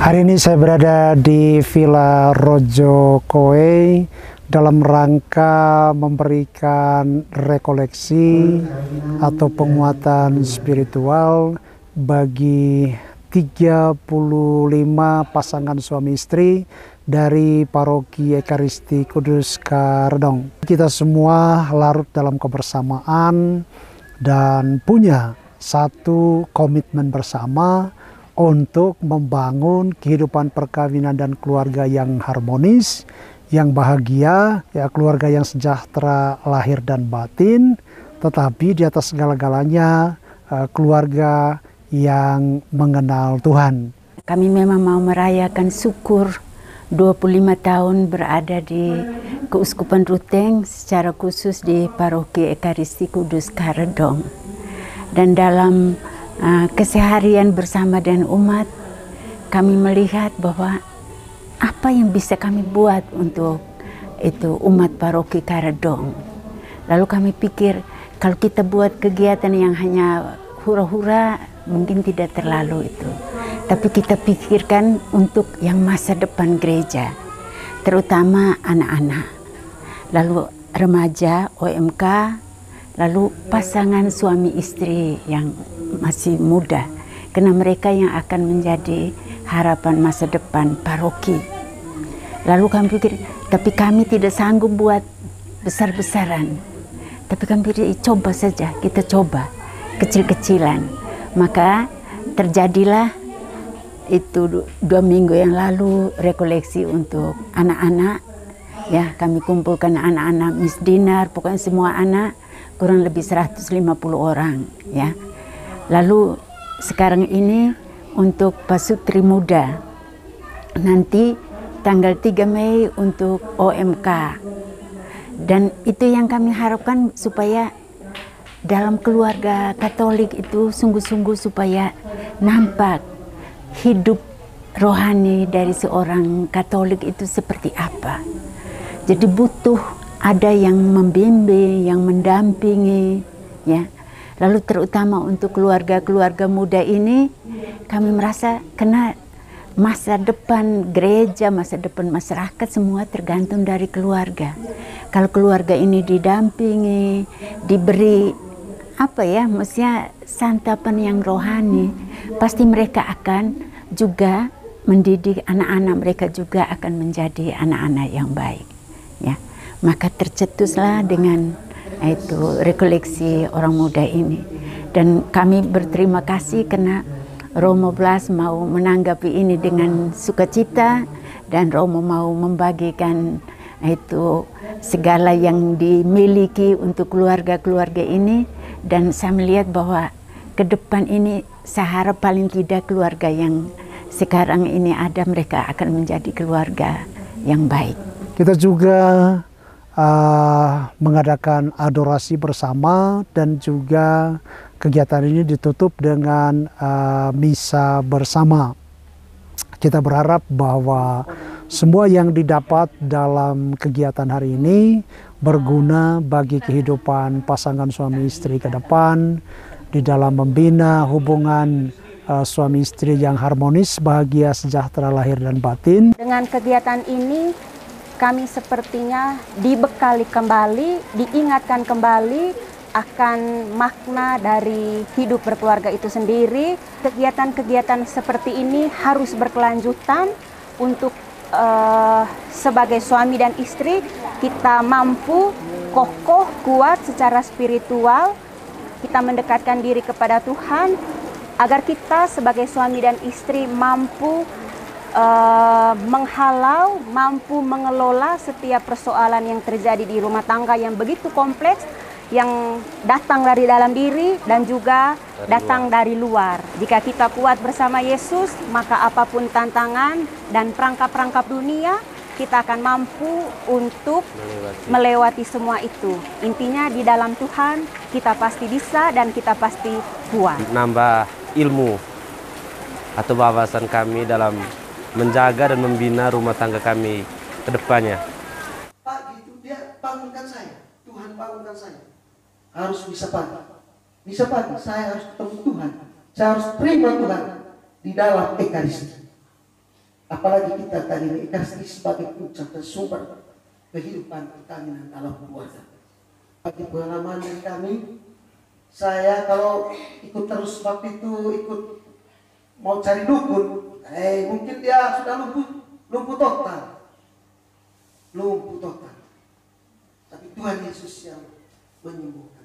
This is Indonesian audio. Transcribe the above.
Hari ini saya berada di Villa Rojo Koe dalam rangka memberikan rekoleksi atau penguatan spiritual bagi 35 pasangan suami istri dari Paroki Ekaristi Kudus Karedong. Kita semua larut dalam kebersamaan dan punya satu komitmen bersama untuk membangun kehidupan perkawinan dan keluarga yang harmonis, yang bahagia, ya keluarga yang sejahtera lahir dan batin, tetapi di atas segala-galanya keluarga yang mengenal Tuhan. Kami memang mau merayakan syukur 25 tahun berada di Keuskupan Ruteng, secara khusus di Paroki Ekaristi Kudus Karedong. Dan dalam keseharian bersama dengan umat, kami melihat bahwa apa yang bisa kami buat untuk itu umat Paroki Karedong. Lalu kami pikir kalau kita buat kegiatan yang hanya hura-hura mungkin tidak terlalu itu, tapi kita pikirkan untuk yang masa depan gereja, terutama anak-anak, lalu remaja, OMK, lalu pasangan suami istri yang masih muda, karena mereka yang akan menjadi harapan masa depan paroki. Lalu kami pikir, tapi kami tidak sanggup buat besar-besaran, tapi kami pikir coba saja, kita coba kecil-kecilan. Maka terjadilah itu 2 minggu yang lalu rekoleksi untuk anak-anak. Ya, kami kumpulkan anak-anak Miss Dinar, pokoknya semua anak, kurang lebih 150 orang, ya. Lalu sekarang ini untuk pasutri muda, nanti tanggal 3 Mei untuk OMK. Dan itu yang kami harapkan supaya dalam keluarga Katolik itu sungguh-sungguh supaya nampak hidup rohani dari seorang Katolik itu seperti apa. Jadi butuh ada yang membimbing, yang mendampingi, ya. Lalu terutama untuk keluarga-keluarga muda ini, kami merasa karena masa depan gereja, masa depan masyarakat semua tergantung dari keluarga. Kalau keluarga ini didampingi, diberi apa ya, maksudnya santapan yang rohani, pasti mereka akan juga mendidik anak-anak mereka juga akan menjadi anak-anak yang baik, ya. Maka tercetuslah dengan itu rekoleksi orang muda ini, dan kami berterima kasih karena Romo Blas mau menanggapi ini dengan sukacita, dan Romo mau membagikan itu segala yang dimiliki untuk keluarga-keluarga ini. Dan saya melihat bahwa ke depan ini saya harap paling tidak keluarga yang sekarang ini ada, mereka akan menjadi keluarga yang baik. Kita juga mengadakan adorasi bersama, dan juga kegiatan ini ditutup dengan misa bersama. Kita berharap bahwa semua yang didapat dalam kegiatan hari ini berguna bagi kehidupan pasangan suami istri ke depan, di dalam membina hubungan suami istri yang harmonis, bahagia, sejahtera lahir dan batin. Dengan kegiatan ini kami sepertinya dibekali kembali, diingatkan kembali akan makna dari hidup berkeluarga itu sendiri. Kegiatan-kegiatan seperti ini harus berkelanjutan untuk sebagai suami dan istri kita mampu kokoh, kuat secara spiritual, kita mendekatkan diri kepada Tuhan, agar kita sebagai suami dan istri mampu menghalau, mampu mengelola setiap persoalan yang terjadi di rumah tangga yang begitu kompleks, yang datang dari dalam diri dan juga datang dari luar. Jika kita kuat bersama Yesus, maka apapun tantangan dan perangkap-perangkap dunia, kita akan mampu untuk melewati semua itu. Intinya di dalam Tuhan kita pasti bisa dan kita pasti kuat. Nambah ilmu atau wawasan kami dalam menjaga dan membina rumah tangga kami ke depannya. Pagi itu dia bangunkan saya, Tuhan bangunkan saya. Harus bisa pagi. Bisa pagi, saya harus ketemu Tuhan. Saya harus terima Tuhan di dalam Ekaristi. Apalagi kita tadi Ekaristi sebagai puncak dan sumber kehidupan pertanian dalam keluarga. Bagi pengalaman dari kami, saya kalau ikut terus sebab itu ikut mau cari dukun, mungkin dia sudah lumpuh total. Lumpuh total. Tapi Tuhan Yesus yang menyembuhkan.